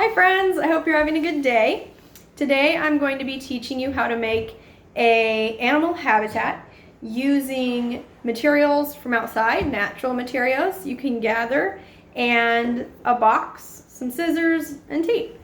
Hi friends, I hope you're having a good day. Today I'm going to be teaching you how to make an animal habitat using materials from outside, natural materials you can gather, and a box, some scissors, and tape.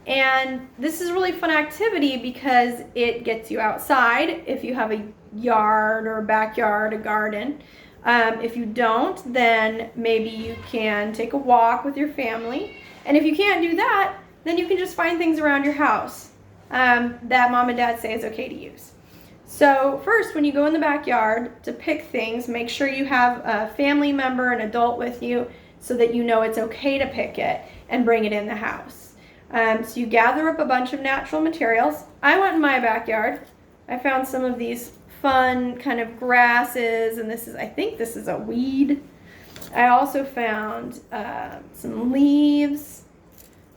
And this is a really fun activity because it gets you outside if you have a yard or a backyard, a garden. If you don't, then maybe you can take a walk with your family. And if you can't do that, then you can just find things around your house that mom and dad say is okay to use. So first, when you go in the backyard to pick things, make sure you have a family member, an adult with you, so that you know it's okay to pick it and bring it in the house. So you gather up a bunch of natural materials. I went in my backyard. I found some of these fun kind of grasses, and I think this is a weed. I also found some leaves.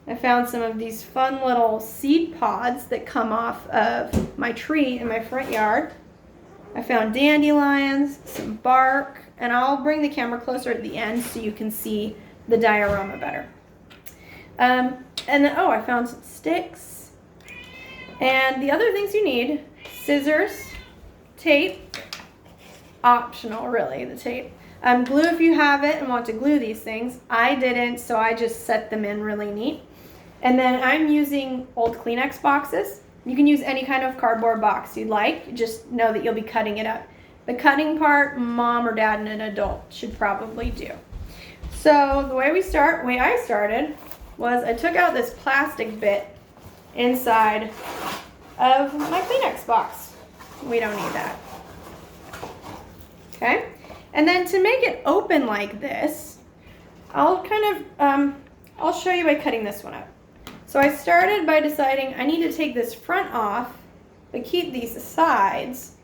I found some of these fun little seed pods that come off of my tree in my front yard. I found dandelions, some bark, and I'll bring the camera closer at the end so you can see the diorama better. And then, I found some sticks. And the other things you need: scissors, tape, optional really, the tape. Glue if you have it and want to glue these things. I didn't, so I just set them in really neat. And then I'm using old Kleenex boxes. You can use any kind of cardboard box you'd like. Just know that you'll be cutting it up. The cutting part, mom or dad and an adult should probably do. So the way I started was I took out this plastic bit inside of my Kleenex box. We don't need that. Okay? And then to make it open like this, I'll show you by cutting this one up. So I started by deciding I need to take this front off, but keep these sides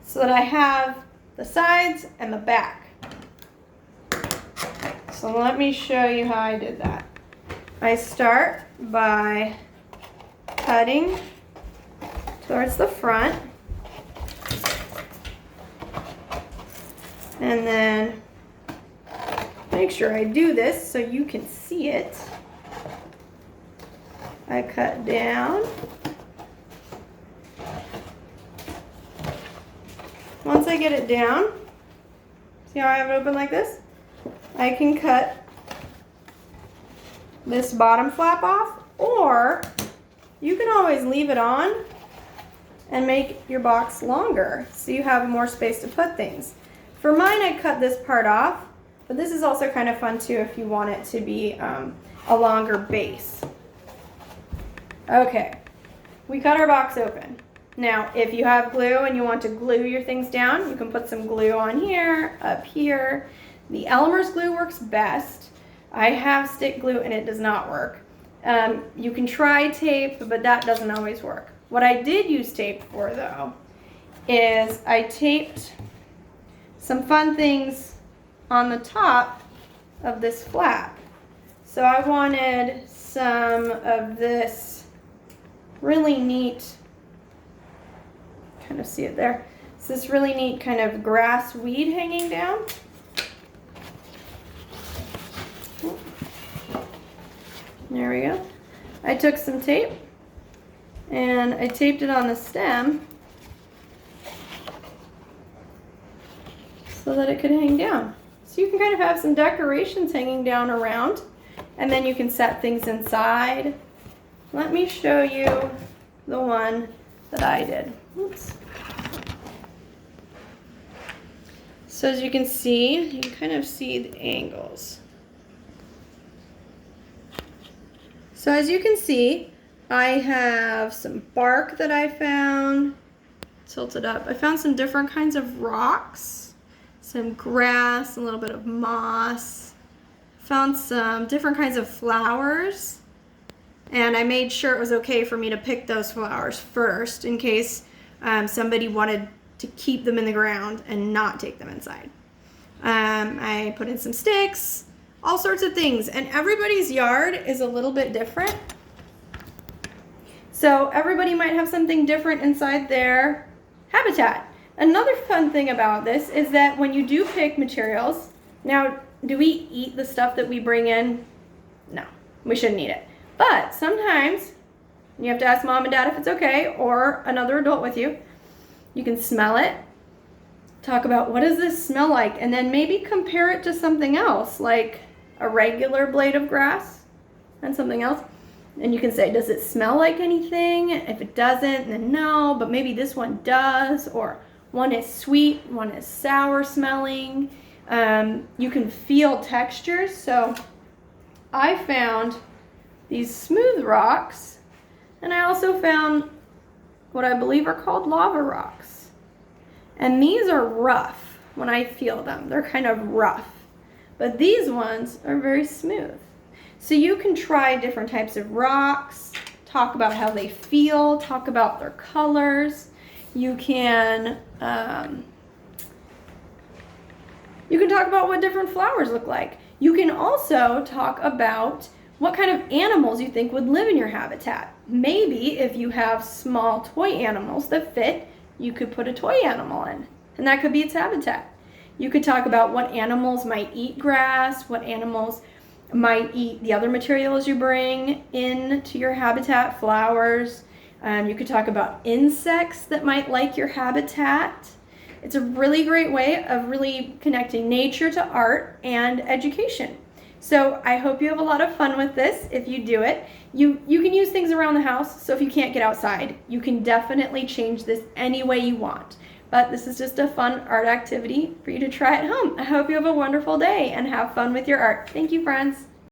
so that I have the sides and the back. So let me show you how I did that. I start by cutting towards the front, and then make sure I do this so you can see it. I cut down. Once I get it down, see how I have it open like this? I can cut this bottom flap off, or you can always leave it on and make your box longer so you have more space to put things. For mine, I cut this part off, but this is also kind of fun too if you want it to be a longer base. Okay, we cut our box open. Now, if you have glue and you want to glue your things down, you can put some glue on here, up here. The Elmer's glue works best. I have stick glue and it does not work. You can try tape, but that doesn't always work. What I did use tape for though, is I taped some fun things on the top of this flap. So I wanted some of this really neat, kind of see it there. It's this really neat kind of grass weed hanging down. There we go. I took some tape and I taped it on the stem so that it could hang down. So you can kind of have some decorations hanging down around, and then you can set things inside. Let me show you the one that I did. Oops. So as you can see, you can kind of see the angles. So as you can see, I have some bark that I found, tilted up. I found some different kinds of rocks, some grass, a little bit of moss. Found some different kinds of flowers, and I made sure it was okay for me to pick those flowers first in case somebody wanted to keep them in the ground and not take them inside. I put in some sticks, all sorts of things, and everybody's yard is a little bit different. So everybody might have something different inside their habitat. Another fun thing about this is that when you do pick materials, now do we eat the stuff that we bring in? No, we shouldn't eat it. But sometimes you have to ask mom and dad if it's okay, or another adult with you. You can smell it, talk about what does this smell like, and then maybe compare it to something else, like a regular blade of grass and something else. And you can say, does it smell like anything? If it doesn't, then no, but maybe this one does, or one is sweet, one is sour smelling. You can feel textures. So I found these smooth rocks, and I also found what I believe are called lava rocks. And these are rough when I feel them. They're kind of rough. But these ones are very smooth. So you can try different types of rocks, talk about how they feel, talk about their colors. You can talk about what different flowers look like. You can also talk about what kind of animals you think would live in your habitat. Maybe if you have small toy animals that fit, you could put a toy animal in, and that could be its habitat. You could talk about what animals might eat grass, what animals might eat the other materials you bring into your habitat, flowers. You could talk about insects that might like your habitat. It's a really great way of really connecting nature to art and education. So I hope you have a lot of fun with this if you do it. You can use things around the house, so if you can't get outside, you can definitely change this any way you want. But this is just a fun art activity for you to try at home. I hope you have a wonderful day and have fun with your art. Thank you, friends.